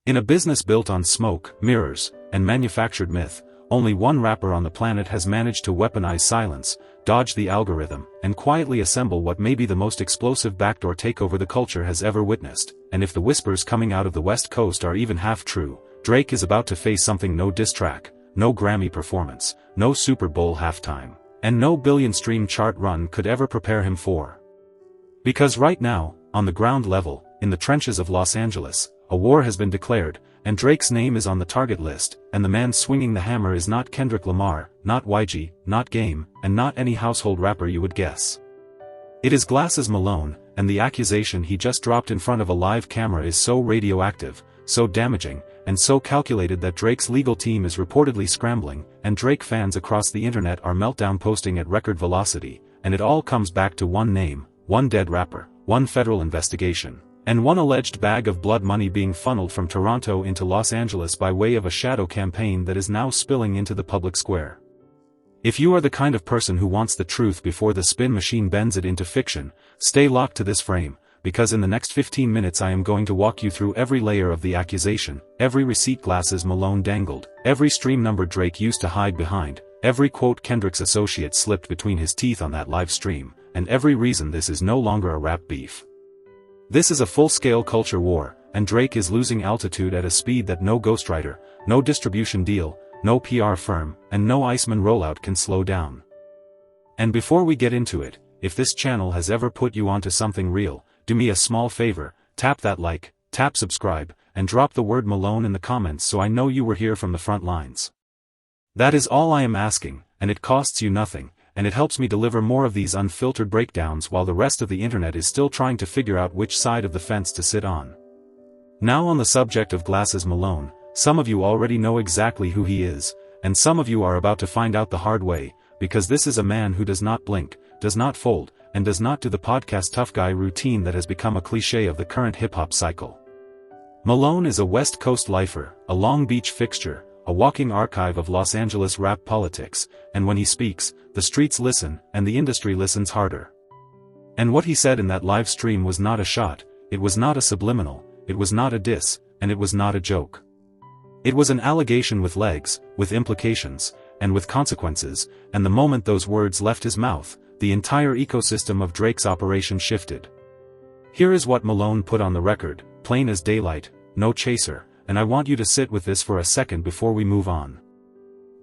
In a business built on smoke, mirrors, and manufactured myth, only one rapper on the planet has managed to weaponize silence, dodge the algorithm, and quietly assemble what may be the most explosive backdoor takeover the culture has ever witnessed. And if the whispers coming out of the West Coast are even half true, Drake is about to face something no diss track, no Grammy performance, no Super Bowl halftime, and no billion-stream chart run could ever prepare him for. Because right now, on the ground level, in the trenches of Los Angeles, a war has been declared, and Drake's name is on the target list, and the man swinging the hammer is not Kendrick Lamar, not YG, not Game, and not any household rapper you would guess. It is Glasses Malone, and the accusation he just dropped in front of a live camera is so radioactive, so damaging, and so calculated that Drake's legal team is reportedly scrambling, and Drake fans across the internet are meltdown posting at record velocity, and it all comes back to one name, one dead rapper, one federal investigation, and one alleged bag of blood money being funneled from Toronto into Los Angeles by way of a shadow campaign that is now spilling into the public square. If you are the kind of person who wants the truth before the spin machine bends it into fiction, stay locked to this frame, because in the next 15 minutes I am going to walk you through every layer of the accusation, every receipt Glasses Malone dangled, every stream number Drake used to hide behind, every quote Kendrick's associate slipped between his teeth on that live stream, and every reason this is no longer a rap beef. This is a full-scale culture war, and Drake is losing altitude at a speed that no ghostwriter, no distribution deal, no PR firm, and no Iceman rollout can slow down. And before we get into it, if this channel has ever put you onto something real, do me a small favor, tap that like, tap subscribe, and drop the word Malone in the comments so I know you were here from the front lines. That is all I am asking, and it costs you nothing, and it helps me deliver more of these unfiltered breakdowns while the rest of the internet is still trying to figure out which side of the fence to sit on. Now on the subject of Glasses Malone, some of you already know exactly who he is, and some of you are about to find out the hard way, because this is a man who does not blink, does not fold, and does not do the podcast tough guy routine that has become a cliché of the current hip-hop cycle. Malone is a West Coast lifer, a Long Beach fixture, a walking archive of Los Angeles rap politics, and when he speaks, the streets listen, and the industry listens harder. And what he said in that live stream was not a shot, it was not a subliminal, it was not a diss, and it was not a joke. It was an allegation with legs, with implications, and with consequences, and the moment those words left his mouth, the entire ecosystem of Drake's operation shifted. Here is what Malone put on the record, plain as daylight, no chaser, and I want you to sit with this for a second before we move on.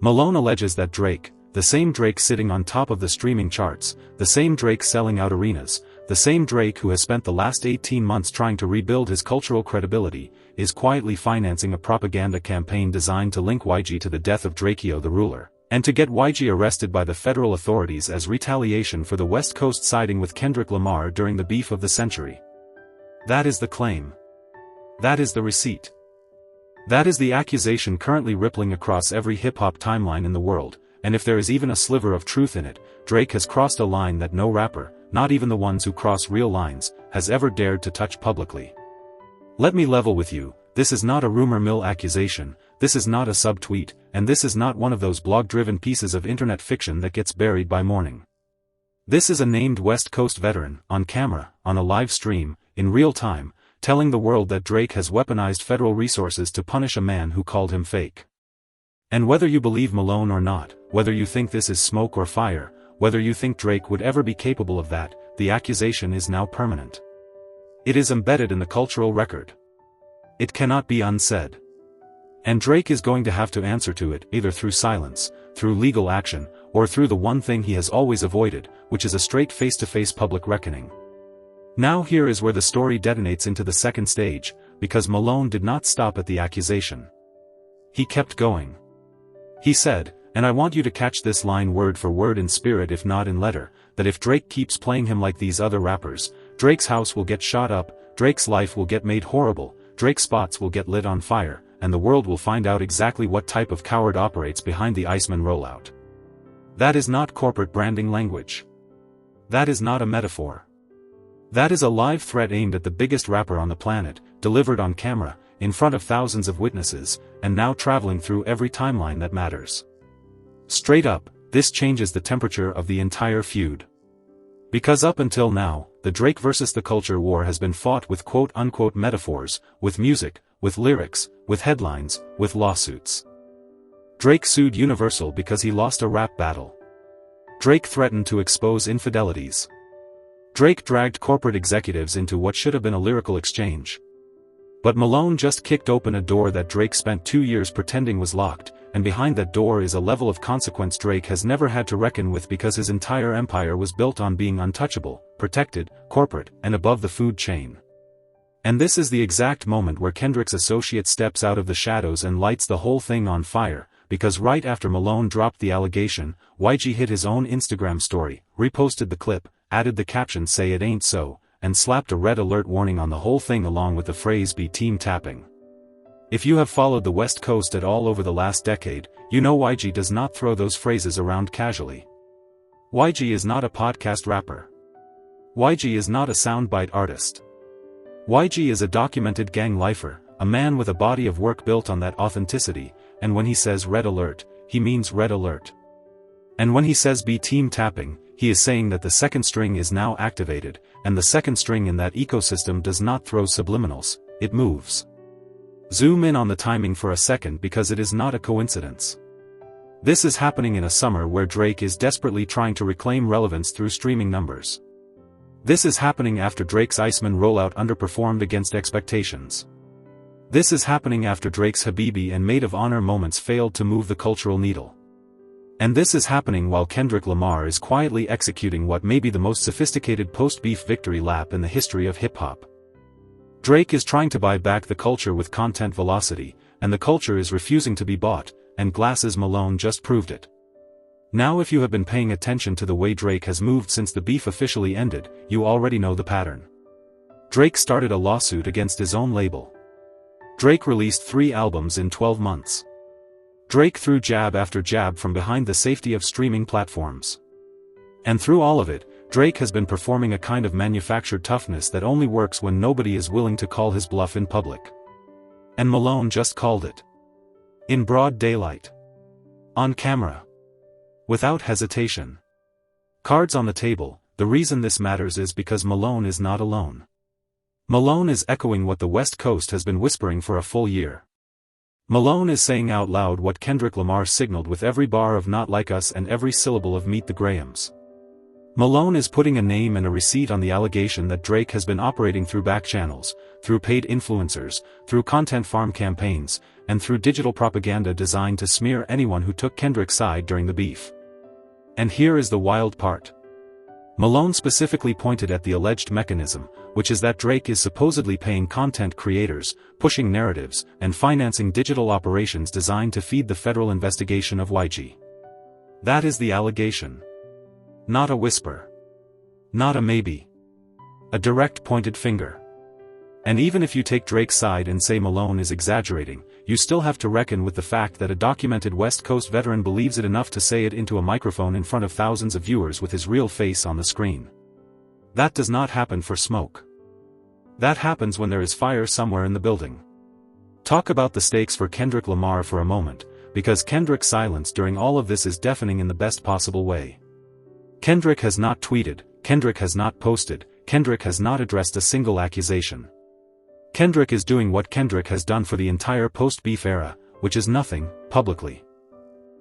Malone alleges that Drake, the same Drake sitting on top of the streaming charts, the same Drake selling out arenas, the same Drake who has spent the last 18 months trying to rebuild his cultural credibility, is quietly financing a propaganda campaign designed to link YG to the death of Drakeo the Ruler, and to get YG arrested by the federal authorities as retaliation for the West Coast siding with Kendrick Lamar during the beef of the century. That is the claim. That is the receipt. That is the accusation currently rippling across every hip-hop timeline in the world, and if there is even a sliver of truth in it, Drake has crossed a line that no rapper, not even the ones who cross real lines, has ever dared to touch publicly. Let me level with you, this is not a rumor mill accusation, this is not a subtweet, and this is not one of those blog-driven pieces of internet fiction that gets buried by morning. This is a named West Coast veteran, on camera, on a live stream, in real time, telling the world that Drake has weaponized federal resources to punish a man who called him fake. And whether you believe Malone or not, whether you think this is smoke or fire, whether you think Drake would ever be capable of that, the accusation is now permanent. It is embedded in the cultural record. It cannot be unsaid. And Drake is going to have to answer to it, either through silence, through legal action, or through the one thing he has always avoided, which is a straight face-to-face public reckoning. Now here is where the story detonates into the second stage, because Malone did not stop at the accusation. He kept going. He said, and I want you to catch this line word for word in spirit if not in letter, that if Drake keeps playing him like these other rappers, Drake's house will get shot up, Drake's life will get made horrible, Drake's spots will get lit on fire, and the world will find out exactly what type of coward operates behind the Iceman rollout. That is not corporate branding language. That is not a metaphor. That is a live threat aimed at the biggest rapper on the planet, delivered on camera, in front of thousands of witnesses, and now traveling through every timeline that matters. Straight up, this changes the temperature of the entire feud. Because up until now, the Drake versus the culture war has been fought with quote-unquote metaphors, with music, with lyrics, with headlines, with lawsuits. Drake sued Universal because he lost a rap battle. Drake threatened to expose infidelities. Drake dragged corporate executives into what should have been a lyrical exchange. But Malone just kicked open a door that Drake spent 2 years pretending was locked, and behind that door is a level of consequence Drake has never had to reckon with because his entire empire was built on being untouchable, protected, corporate, and above the food chain. And this is the exact moment where Kendrick's associate steps out of the shadows and lights the whole thing on fire, because right after Malone dropped the allegation, YG hit his own Instagram story, reposted the clip, added the caption "Say it ain't so," and slapped a red alert warning on the whole thing along with the phrase "be team tapping." If you have followed the West Coast at all over the last decade, you know YG does not throw those phrases around casually. YG is not a podcast rapper. YG is not a soundbite artist. YG is a documented gang lifer, a man with a body of work built on that authenticity, and when he says red alert, he means red alert. And when he says "be team tapping," he is saying that the second string is now activated, and the second string in that ecosystem does not throw subliminals, it moves. Zoom in on the timing for a second because it is not a coincidence. This is happening in a summer where Drake is desperately trying to reclaim relevance through streaming numbers. This is happening after Drake's Iceman rollout underperformed against expectations. This is happening after Drake's Habibi and Maid of Honor moments failed to move the cultural needle. And this is happening while Kendrick Lamar is quietly executing what may be the most sophisticated post-beef victory lap in the history of hip-hop. Drake is trying to buy back the culture with content velocity, and the culture is refusing to be bought, and Glass's Malone just proved it. Now if you have been paying attention to the way Drake has moved since the beef officially ended, you already know the pattern. Drake started a lawsuit against his own label. Drake released 3 albums in 12 months. Drake threw jab after jab from behind the safety of streaming platforms. And through all of it, Drake has been performing a kind of manufactured toughness that only works when nobody is willing to call his bluff in public. And Malone just called it. In broad daylight. On camera. Without hesitation. Cards on the table. The reason this matters is because Malone is not alone. Malone is echoing what the West Coast has been whispering for a full year. Malone is saying out loud what Kendrick Lamar signaled with every bar of Not Like Us and every syllable of Meet the Grahams. Malone is putting a name and a receipt on the allegation that Drake has been operating through back channels, through paid influencers, through content farm campaigns, and through digital propaganda designed to smear anyone who took Kendrick's side during the beef. And here is the wild part. Malone specifically pointed at the alleged mechanism, which is that Drake is supposedly paying content creators, pushing narratives, and financing digital operations designed to feed the federal investigation of YG. That is the allegation. Not a whisper. Not a maybe. A direct pointed finger. And even if you take Drake's side and say Malone is exaggerating, you still have to reckon with the fact that a documented West Coast veteran believes it enough to say it into a microphone in front of thousands of viewers with his real face on the screen. That does not happen for smoke. That happens when there is fire somewhere in the building. Talk about the stakes for Kendrick Lamar for a moment, because Kendrick's silence during all of this is deafening in the best possible way. Kendrick has not tweeted, Kendrick has not posted, Kendrick has not addressed a single accusation. Kendrick is doing what Kendrick has done for the entire post-beef era, which is nothing, publicly.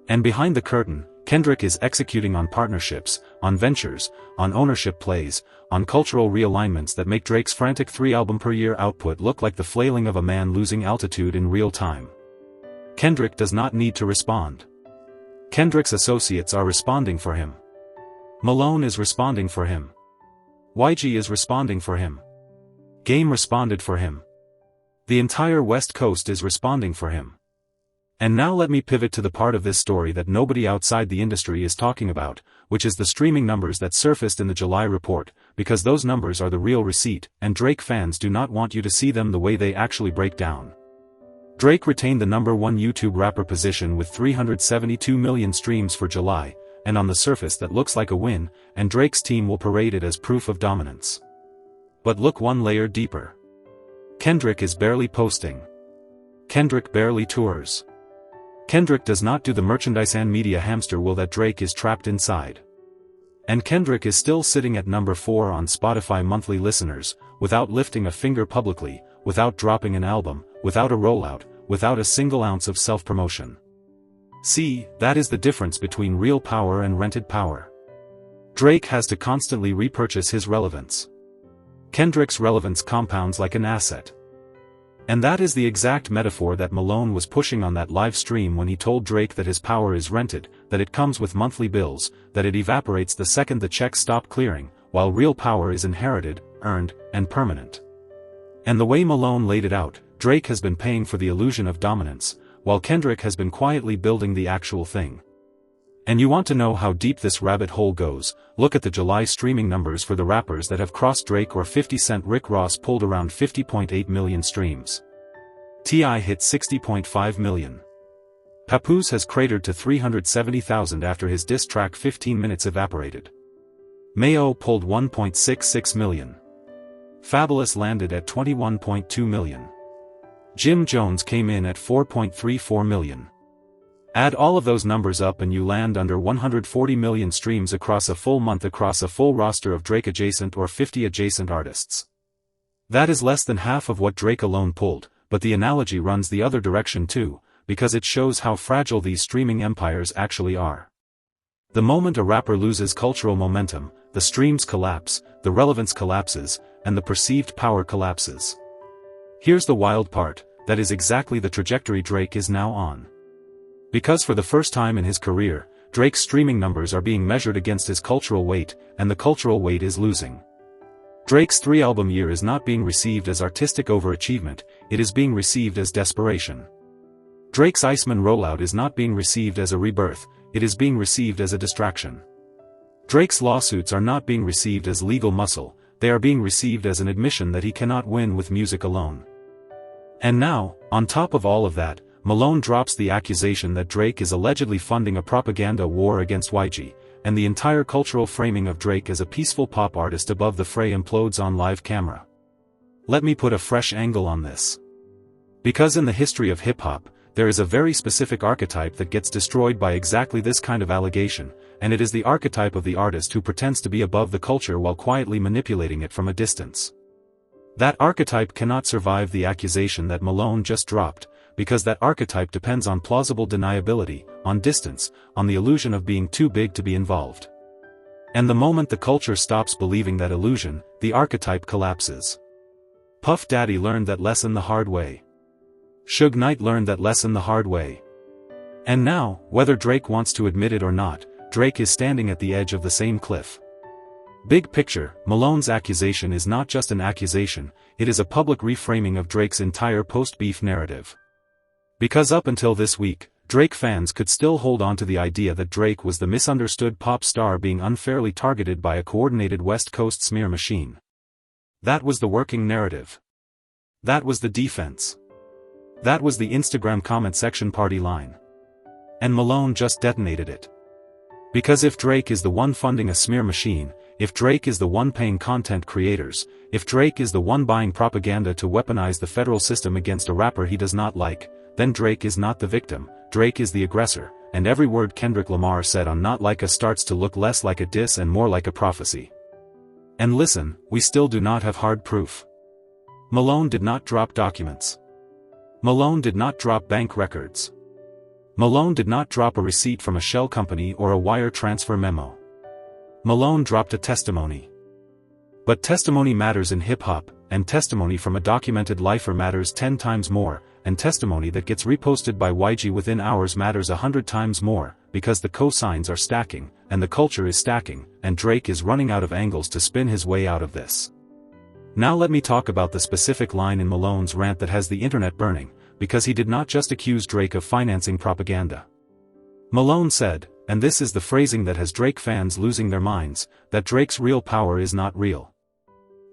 And behind the curtain, Kendrick is executing on partnerships, on ventures, on ownership plays, on cultural realignments that make Drake's frantic 3-album-per-year output look like the flailing of a man losing altitude in real time. Kendrick does not need to respond. Kendrick's associates are responding for him. Malone is responding for him. YG is responding for him. Game responded for him. The entire West Coast is responding for him. And now let me pivot to the part of this story that nobody outside the industry is talking about, which is the streaming numbers that surfaced in the July report, because those numbers are the real receipt, and Drake fans do not want you to see them the way they actually break down. Drake retained the #1 YouTube rapper position with 372 million streams for July, and on the surface that looks like a win, and Drake's team will parade it as proof of dominance. But look one layer deeper. Kendrick is barely posting. Kendrick barely tours. Kendrick does not do the merchandise and media hamster wheel that Drake is trapped inside. And Kendrick is still sitting at #4 on Spotify monthly listeners, without lifting a finger publicly, without dropping an album, without a rollout, without a single ounce of self-promotion. See, that is the difference between real power and rented power. Drake has to constantly repurchase his relevance. Kendrick's relevance compounds like an asset. And that is the exact metaphor that Malone was pushing on that live stream when he told Drake that his power is rented, that it comes with monthly bills, that it evaporates the second the checks stop clearing, while real power is inherited, earned, and permanent. And the way Malone laid it out, Drake has been paying for the illusion of dominance, while Kendrick has been quietly building the actual thing. And you want to know how deep this rabbit hole goes? Look at the July streaming numbers for the rappers that have crossed Drake or 50 Cent. Rick Ross pulled around 50.8 million streams. T.I. hit 60.5 million. Papoose has cratered to 370,000 after his diss track 15 Minutes evaporated. Mayo pulled 1.66 million. Fabulous landed at 21.2 million. Jim Jones came in at 4.34 million. Add all of those numbers up and you land under 140 million streams across a full month across a full roster of Drake adjacent or 50 adjacent artists. That is less than half of what Drake alone pulled, but the analogy runs the other direction too, because it shows how fragile these streaming empires actually are. The moment a rapper loses cultural momentum, the streams collapse, the relevance collapses, and the perceived power collapses. Here's the wild part, that is exactly the trajectory Drake is now on. Because for the first time in his career, Drake's streaming numbers are being measured against his cultural weight, and the cultural weight is losing. Drake's 3-album year is not being received as artistic overachievement, it is being received as desperation. Drake's Iceman rollout is not being received as a rebirth, it is being received as a distraction. Drake's lawsuits are not being received as legal muscle, they are being received as an admission that he cannot win with music alone. And now, on top of all of that, Malone drops the accusation that Drake is allegedly funding a propaganda war against YG, and the entire cultural framing of Drake as a peaceful pop artist above the fray implodes on live camera. Let me put a fresh angle on this. Because in the history of hip-hop, there is a very specific archetype that gets destroyed by exactly this kind of allegation, and it is the archetype of the artist who pretends to be above the culture while quietly manipulating it from a distance. That archetype cannot survive the accusation that Malone just dropped, because that archetype depends on plausible deniability, on distance, on the illusion of being too big to be involved. And the moment the culture stops believing that illusion, the archetype collapses. Puff Daddy learned that lesson the hard way. Suge Knight learned that lesson the hard way. And now, whether Drake wants to admit it or not, Drake is standing at the edge of the same cliff. Big picture, Malone's accusation is not just an accusation, it is a public reframing of Drake's entire post-beef narrative. Because up until this week, Drake fans could still hold on to the idea that Drake was the misunderstood pop star being unfairly targeted by a coordinated West Coast smear machine. That was the working narrative. That was the defense. That was the Instagram comment section party line. And Malone just detonated it. Because if Drake is the one funding a smear machine, if Drake is the one paying content creators, if Drake is the one buying propaganda to weaponize the federal system against a rapper he does not like, then Drake is not the victim, Drake is the aggressor, and every word Kendrick Lamar said on Not Like Us starts to look less like a diss and more like a prophecy. And listen, we still do not have hard proof. Malone did not drop documents. Malone did not drop bank records. Malone did not drop a receipt from a shell company or a wire transfer memo. Malone dropped a testimony. But testimony matters in hip-hop, and testimony from a documented lifer matters 10 times more, and testimony that gets reposted by YG within hours matters 100 times more, because the cosigns are stacking, and the culture is stacking, and Drake is running out of angles to spin his way out of this. Now let me talk about the specific line in Malone's rant that has the internet burning, because he did not just accuse Drake of financing propaganda. Malone said, and this is the phrasing that has Drake fans losing their minds, that Drake's real power is not real.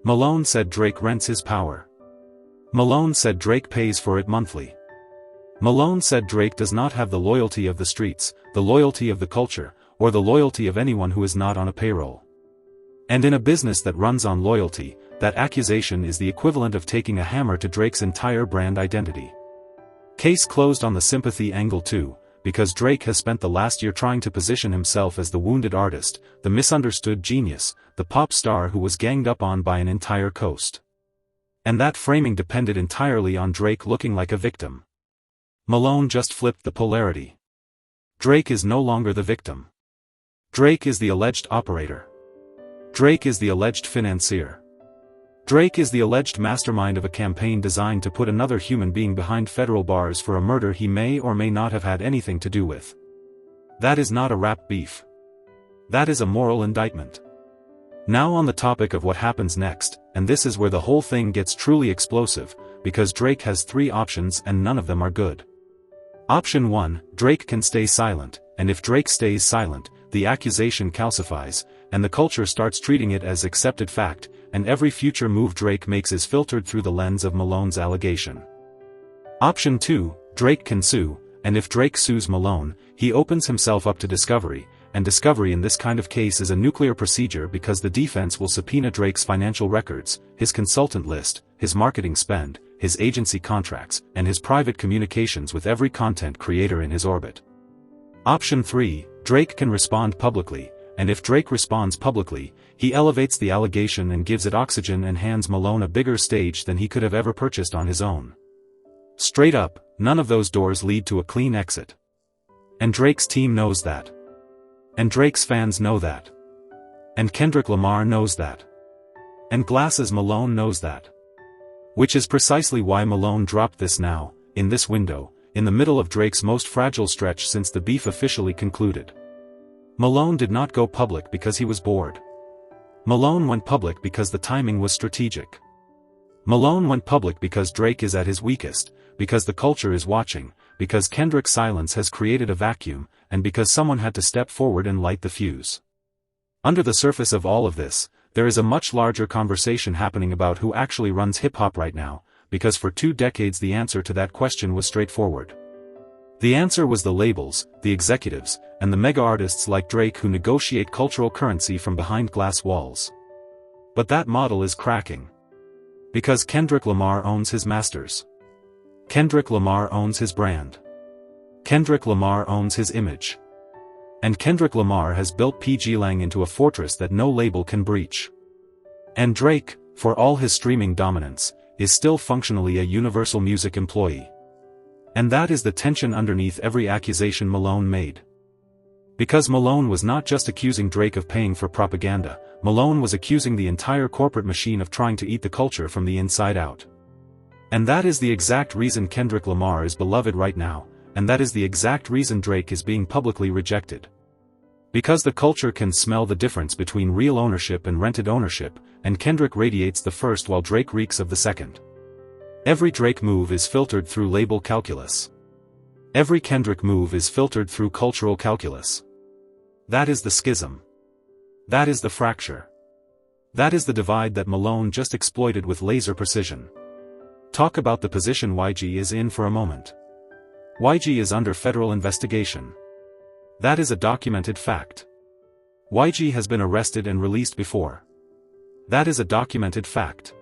Malone said Drake rents his power. Malone said Drake pays for it monthly. Malone said Drake does not have the loyalty of the streets, the loyalty of the culture, or the loyalty of anyone who is not on a payroll. And in a business that runs on loyalty, that accusation is the equivalent of taking a hammer to Drake's entire brand identity. Case closed on the sympathy angle too, because Drake has spent the last year trying to position himself as the wounded artist, the misunderstood genius, the pop star who was ganged up on by an entire coast. And that framing depended entirely on Drake looking like a victim. Malone just flipped the polarity. Drake is no longer the victim. Drake is the alleged operator. Drake is the alleged financier. Drake is the alleged mastermind of a campaign designed to put another human being behind federal bars for a murder he may or may not have had anything to do with. That is not a rap beef. That is a moral indictment. Now on the topic of what happens next, and this is where the whole thing gets truly explosive, because Drake has 3 options and none of them are good. Option 1, Drake can stay silent, and if Drake stays silent, the accusation calcifies, and the culture starts treating it as accepted fact, and every future move Drake makes is filtered through the lens of Malone's allegation. Option 2, Drake can sue, and if Drake sues Malone, he opens himself up to discovery, and discovery in this kind of case is a nuclear procedure because the defense will subpoena Drake's financial records, his consultant list, his marketing spend, his agency contracts, and his private communications with every content creator in his orbit. Option 3, Drake can respond publicly, and if Drake responds publicly, he elevates the allegation and gives it oxygen and hands Malone a bigger stage than he could have ever purchased on his own. Straight up, none of those doors lead to a clean exit. And Drake's team knows that. And Drake's fans know that. And Kendrick Lamar knows that. And Glasses Malone knows that. Which is precisely why Malone dropped this now, in this window, in the middle of Drake's most fragile stretch since the beef officially concluded. Malone did not go public because he was bored. Malone went public because the timing was strategic. Malone went public because Drake is at his weakest, because the culture is watching, because Kendrick's silence has created a vacuum, and because someone had to step forward and light the fuse. Under the surface of all of this, there is a much larger conversation happening about who actually runs hip-hop right now, because for 2 decades the answer to that question was straightforward. The answer was the labels, the executives, and the mega-artists like Drake who negotiate cultural currency from behind glass walls. But that model is cracking. Because Kendrick Lamar owns his masters. Kendrick Lamar owns his brand. Kendrick Lamar owns his image. And Kendrick Lamar has built PG Lang into a fortress that no label can breach. And Drake, for all his streaming dominance, is still functionally a Universal Music employee. And that is the tension underneath every accusation Malone made. Because Malone was not just accusing Drake of paying for propaganda, Malone was accusing the entire corporate machine of trying to eat the culture from the inside out. And that is the exact reason Kendrick Lamar is beloved right now, and that is the exact reason Drake is being publicly rejected. Because the culture can smell the difference between real ownership and rented ownership, and Kendrick radiates the first while Drake reeks of the second. Every Drake move is filtered through label calculus. Every Kendrick move is filtered through cultural calculus. That is the schism. That is the fracture. That is the divide that Malone just exploited with laser precision. Talk about the position YG is in for a moment. YG is under federal investigation. That is a documented fact. YG has been arrested and released before. That is a documented fact.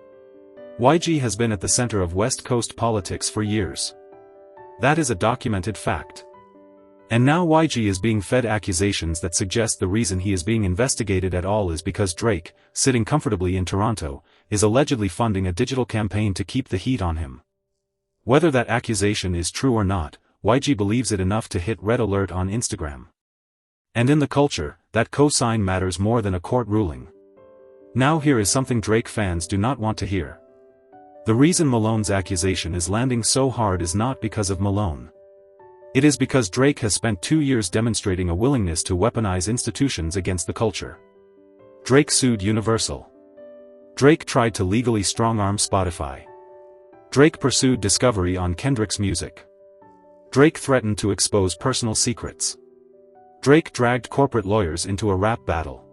YG has been at the center of West Coast politics for years. That is a documented fact. And now YG is being fed accusations that suggest the reason he is being investigated at all is because Drake, sitting comfortably in Toronto, is allegedly funding a digital campaign to keep the heat on him. Whether that accusation is true or not, YG believes it enough to hit red alert on Instagram. And in the culture, that cosign matters more than a court ruling. Now here is something Drake fans do not want to hear. The reason Malone's accusation is landing so hard is not because of Malone. It is because Drake has spent 2 years demonstrating a willingness to weaponize institutions against the culture. Drake sued Universal. Drake tried to legally strong-arm Spotify. Drake pursued discovery on Kendrick's music. Drake threatened to expose personal secrets. Drake dragged corporate lawyers into a rap battle.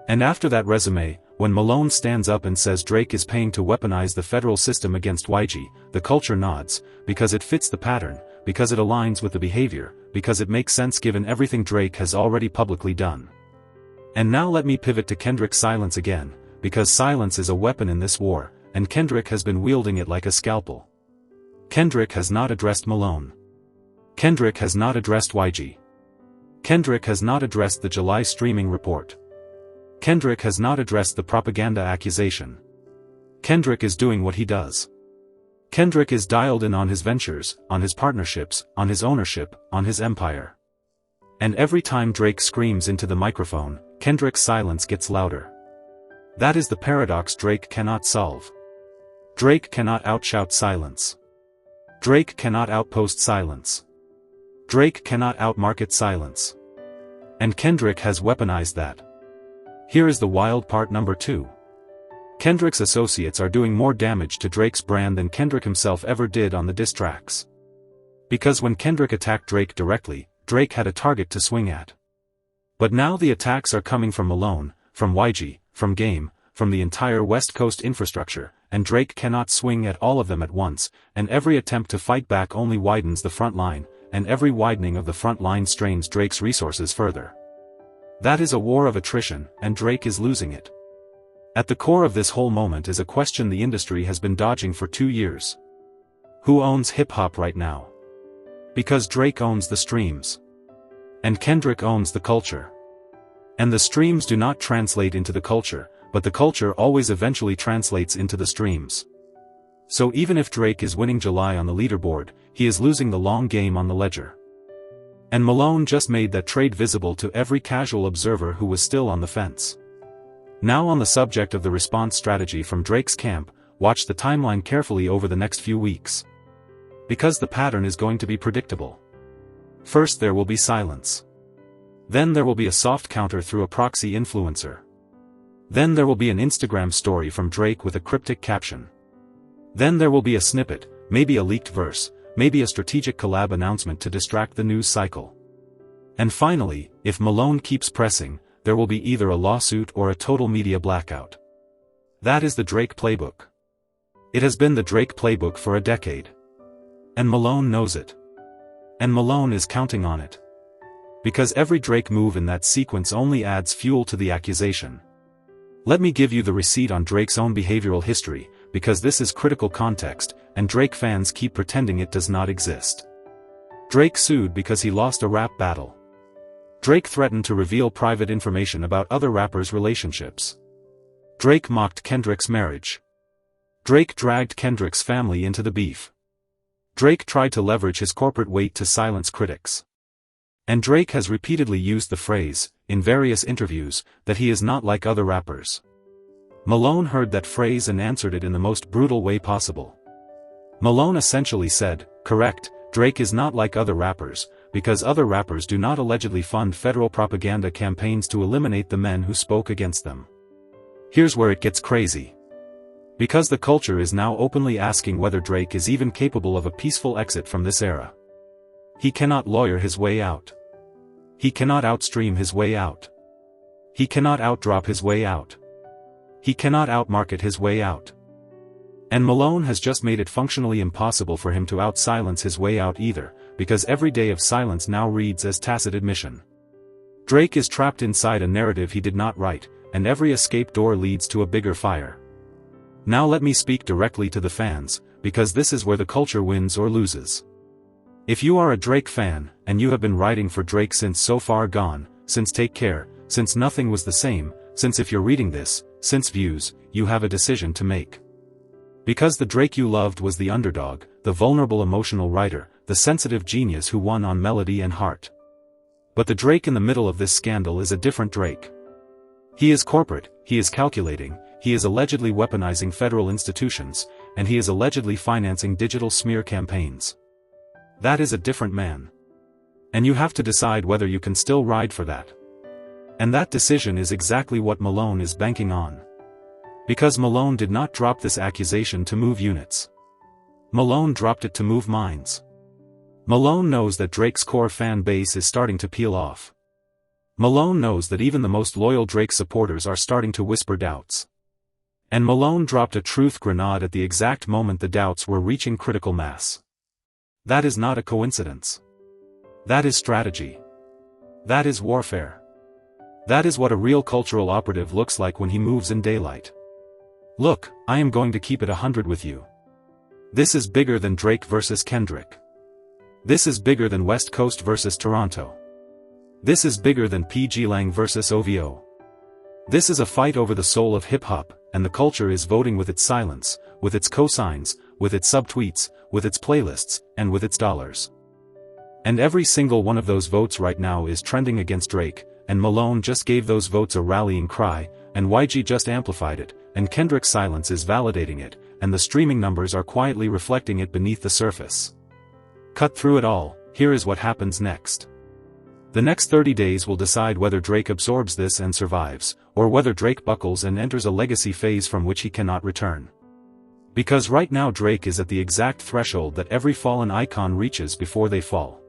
And after that resume, when Malone stands up and says Drake is paying to weaponize the federal system against YG, the culture nods, because it fits the pattern, because it aligns with the behavior, because it makes sense given everything Drake has already publicly done. And now let me pivot to Kendrick's silence again, because silence is a weapon in this war, and Kendrick has been wielding it like a scalpel. Kendrick has not addressed Malone. Kendrick has not addressed YG. Kendrick has not addressed the July streaming report. Kendrick has not addressed the propaganda accusation. Kendrick is doing what he does. Kendrick is dialed in on his ventures, on his partnerships, on his ownership, on his empire. And every time Drake screams into the microphone, Kendrick's silence gets louder. That is the paradox Drake cannot solve. Drake cannot outshout silence. Drake cannot outpost silence. Drake cannot outmarket silence. And Kendrick has weaponized that. Here is the wild part number 2. Kendrick's associates are doing more damage to Drake's brand than Kendrick himself ever did on the diss tracks. Because when Kendrick attacked Drake directly, Drake had a target to swing at. But now the attacks are coming from Malone, from YG, from Game, from the entire West Coast infrastructure, and Drake cannot swing at all of them at once, and every attempt to fight back only widens the front line, and every widening of the front line strains Drake's resources further. That is a war of attrition, and Drake is losing it. At the core of this whole moment is a question the industry has been dodging for 2 years. Who owns hip-hop right now? Because Drake owns the streams. And Kendrick owns the culture. And the streams do not translate into the culture, but the culture always eventually translates into the streams. So even if Drake is winning July on the leaderboard, he is losing the long game on the ledger. And Malone just made that trade visible to every casual observer who was still on the fence. Now on the subject of the response strategy from Drake's camp, watch the timeline carefully over the next few weeks. Because the pattern is going to be predictable. First there will be silence. Then there will be a soft counter through a proxy influencer. Then there will be an Instagram story from Drake with a cryptic caption. Then there will be a snippet, maybe a leaked verse, maybe a strategic collab announcement to distract the news cycle. And finally, if Malone keeps pressing, there will be either a lawsuit or a total media blackout. That is the Drake playbook. It has been the Drake playbook for a decade. And Malone knows it. And Malone is counting on it. Because every Drake move in that sequence only adds fuel to the accusation. Let me give you the receipt on Drake's own behavioral history, because this is critical context, and Drake fans keep pretending it does not exist. Drake sued because he lost a rap battle. Drake threatened to reveal private information about other rappers' relationships. Drake mocked Kendrick's marriage. Drake dragged Kendrick's family into the beef. Drake tried to leverage his corporate weight to silence critics. And Drake has repeatedly used the phrase, in various interviews, that he is not like other rappers. Malone heard that phrase and answered it in the most brutal way possible. Malone essentially said, correct, Drake is not like other rappers, because other rappers do not allegedly fund federal propaganda campaigns to eliminate the men who spoke against them. Here's where it gets crazy. Because the culture is now openly asking whether Drake is even capable of a peaceful exit from this era. He cannot lawyer his way out. He cannot outstream his way out. He cannot outdrop his way out. He cannot outmarket his way out. And Malone has just made it functionally impossible for him to outsilence his way out either, because every day of silence now reads as tacit admission. Drake is trapped inside a narrative he did not write, and every escape door leads to a bigger fire. Now let me speak directly to the fans, because this is where the culture wins or loses. If you are a Drake fan, and you have been writing for Drake since So Far Gone, since Take Care, since Nothing Was the Same, since if you're reading this, since Views, you have a decision to make. Because the Drake you loved was the underdog, the vulnerable emotional writer, the sensitive genius who won on melody and heart. But the Drake in the middle of this scandal is a different Drake. He is corporate, he is calculating, he is allegedly weaponizing federal institutions, and he is allegedly financing digital smear campaigns. That is a different man. And you have to decide whether you can still ride for that. And that decision is exactly what Malone is banking on. Because Malone did not drop this accusation to move units. Malone dropped it to move minds. Malone knows that Drake's core fan base is starting to peel off. Malone knows that even the most loyal Drake supporters are starting to whisper doubts. And Malone dropped a truth grenade at the exact moment the doubts were reaching critical mass. That is not a coincidence. That is strategy. That is warfare. That is what a real cultural operative looks like when he moves in daylight. Look, I am going to keep it 100 with you. This is bigger than Drake versus Kendrick. This is bigger than West Coast versus Toronto. This is bigger than PG Lang versus OVO. This is a fight over the soul of hip-hop, and the culture is voting with its silence, with its cosigns, with its subtweets, with its playlists, and with its dollars. And every single one of those votes right now is trending against Drake, and Malone just gave those votes a rallying cry, and YG just amplified it, and Kendrick's silence is validating it, and the streaming numbers are quietly reflecting it beneath the surface. Cut through it all, here is what happens next. The next 30 days will decide whether Drake absorbs this and survives, or whether Drake buckles and enters a legacy phase from which he cannot return. Because right now Drake is at the exact threshold that every fallen icon reaches before they fall.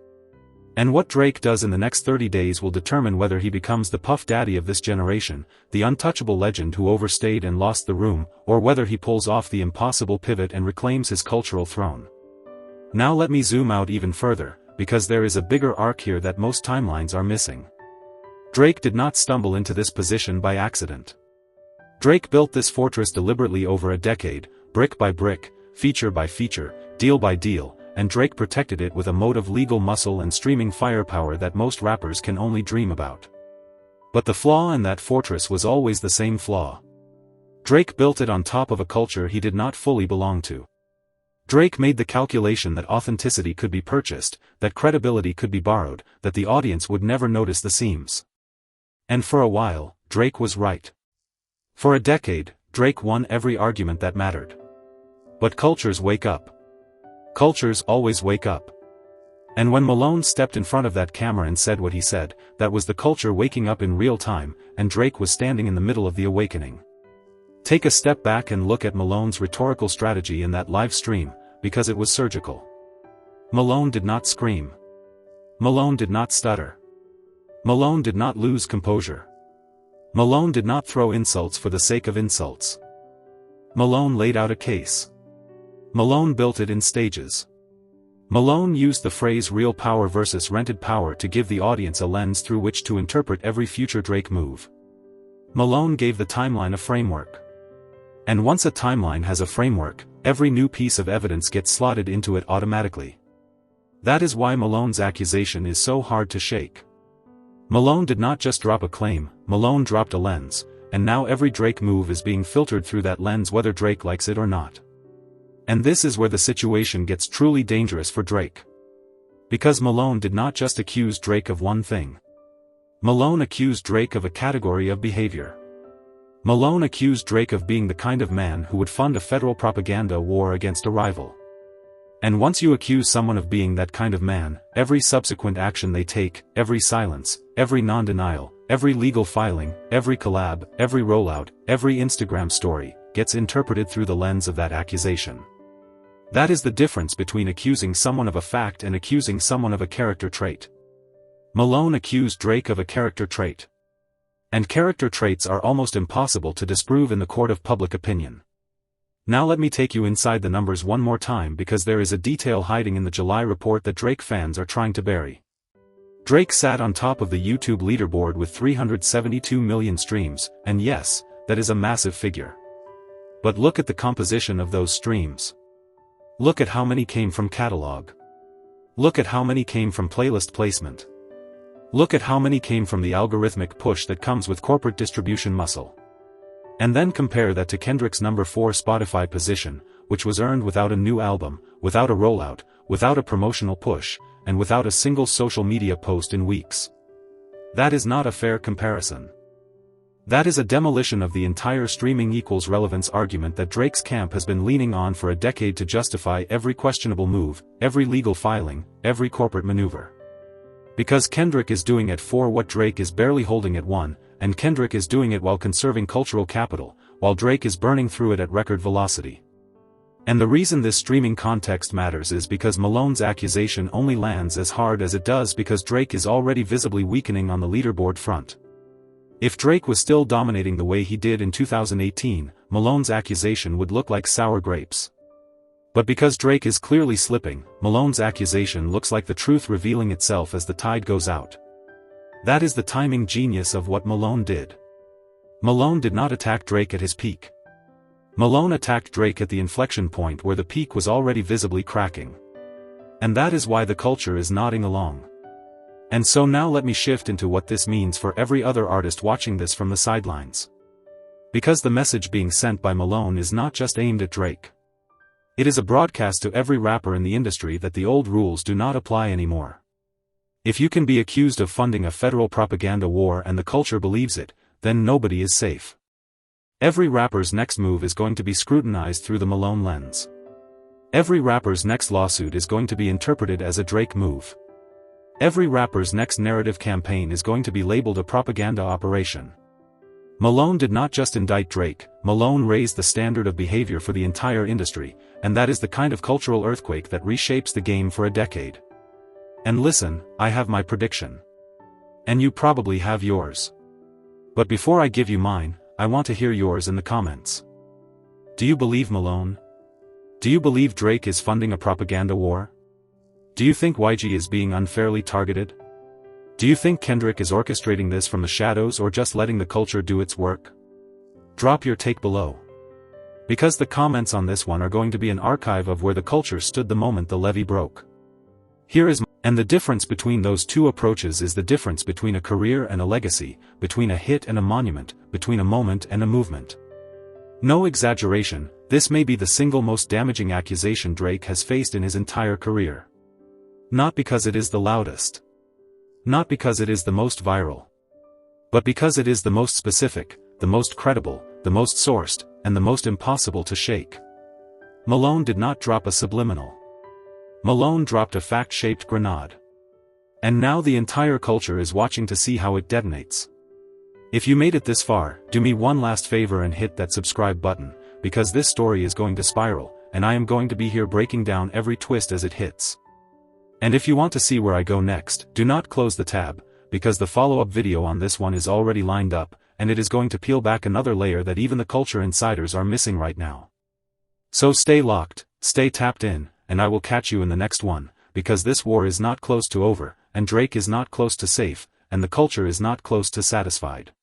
And what Drake does in the next 30 days will determine whether he becomes the Puff Daddy of this generation, the untouchable legend who overstayed and lost the room, or whether he pulls off the impossible pivot and reclaims his cultural throne. Now let me zoom out even further, because there is a bigger arc here that most timelines are missing. Drake did not stumble into this position by accident. Drake built this fortress deliberately over a decade, brick by brick, feature by feature, deal by deal, and Drake protected it with a moat of legal muscle and streaming firepower that most rappers can only dream about. But the flaw in that fortress was always the same flaw. Drake built it on top of a culture he did not fully belong to. Drake made the calculation that authenticity could be purchased, that credibility could be borrowed, that the audience would never notice the seams. And for a while, Drake was right. For a decade, Drake won every argument that mattered. But cultures wake up. Cultures always wake up. And when Malone stepped in front of that camera and said what he said, that was the culture waking up in real time, and Drake was standing in the middle of the awakening. Take a step back and look at Malone's rhetorical strategy in that live stream, because it was surgical. Malone did not scream. Malone did not stutter. Malone did not lose composure. Malone did not throw insults for the sake of insults. Malone laid out a case. Malone built it in stages. Malone used the phrase real power versus rented power to give the audience a lens through which to interpret every future Drake move. Malone gave the timeline a framework. And once a timeline has a framework, every new piece of evidence gets slotted into it automatically. That is why Malone's accusation is so hard to shake. Malone did not just drop a claim, Malone dropped a lens, and now every Drake move is being filtered through that lens whether Drake likes it or not. And this is where the situation gets truly dangerous for Drake. Because Malone did not just accuse Drake of one thing. Malone accused Drake of a category of behavior. Malone accused Drake of being the kind of man who would fund a federal propaganda war against a rival. And once you accuse someone of being that kind of man, every subsequent action they take, every silence, every non-denial, every legal filing, every collab, every rollout, every Instagram story, gets interpreted through the lens of that accusation. That is the difference between accusing someone of a fact and accusing someone of a character trait. Malone accused Drake of a character trait. And character traits are almost impossible to disprove in the court of public opinion. Now let me take you inside the numbers one more time because there is a detail hiding in the July report that Drake fans are trying to bury. Drake sat on top of the YouTube leaderboard with 372 million streams, and yes, that is a massive figure. But look at the composition of those streams. Look at how many came from catalog. Look at how many came from playlist placement. Look at how many came from the algorithmic push that comes with corporate distribution muscle. And then compare that to Kendrick's number 4 Spotify position, which was earned without a new album, without a rollout, without a promotional push, and without a single social media post in weeks. That is not a fair comparison. That is a demolition of the entire streaming equals relevance argument that Drake's camp has been leaning on for a decade to justify every questionable move, every legal filing, every corporate maneuver. Because Kendrick is doing it for what Drake is barely holding at 1, and Kendrick is doing it while conserving cultural capital, while Drake is burning through it at record velocity. And the reason this streaming context matters is because Malone's accusation only lands as hard as it does because Drake is already visibly weakening on the leaderboard front. If Drake was still dominating the way he did in 2018, Malone's accusation would look like sour grapes. But because Drake is clearly slipping, Malone's accusation looks like the truth revealing itself as the tide goes out. That is the timing genius of what Malone did. Malone did not attack Drake at his peak. Malone attacked Drake at the inflection point where the peak was already visibly cracking. And that is why the culture is nodding along. And so now let me shift into what this means for every other artist watching this from the sidelines. Because the message being sent by Malone is not just aimed at Drake. It is a broadcast to every rapper in the industry that the old rules do not apply anymore. If you can be accused of funding a federal propaganda war and the culture believes it, then nobody is safe. Every rapper's next move is going to be scrutinized through the Malone lens. Every rapper's next lawsuit is going to be interpreted as a Drake move. Every rapper's next narrative campaign is going to be labeled a propaganda operation. Malone did not just indict Drake, Malone raised the standard of behavior for the entire industry, and that is the kind of cultural earthquake that reshapes the game for a decade. And listen, I have my prediction. And you probably have yours. But before I give you mine, I want to hear yours in the comments. Do you believe Malone? Do you believe Drake is funding a propaganda war? Do you think YG is being unfairly targeted? Do you think Kendrick is orchestrating this from the shadows or just letting the culture do its work? Drop your take below. Because the comments on this one are going to be an archive of where the culture stood the moment the levee broke. And the difference between those two approaches is the difference between a career and a legacy, between a hit and a monument, between a moment and a movement. No exaggeration, this may be the single most damaging accusation Drake has faced in his entire career. Not because it is the loudest. Not because it is the most viral. But because it is the most specific, the most credible, the most sourced, and the most impossible to shake. Malone did not drop a subliminal. Malone dropped a fact-shaped grenade. And now the entire culture is watching to see how it detonates. If you made it this far, do me one last favor and hit that subscribe button, because this story is going to spiral, and I am going to be here breaking down every twist as it hits. And if you want to see where I go next, do not close the tab, because the follow-up video on this one is already lined up, and it is going to peel back another layer that even the culture insiders are missing right now. So stay locked, stay tapped in, and I will catch you in the next one, because this war is not close to over, and Drake is not close to safe, and the culture is not close to satisfied.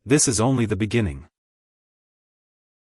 This is only the beginning.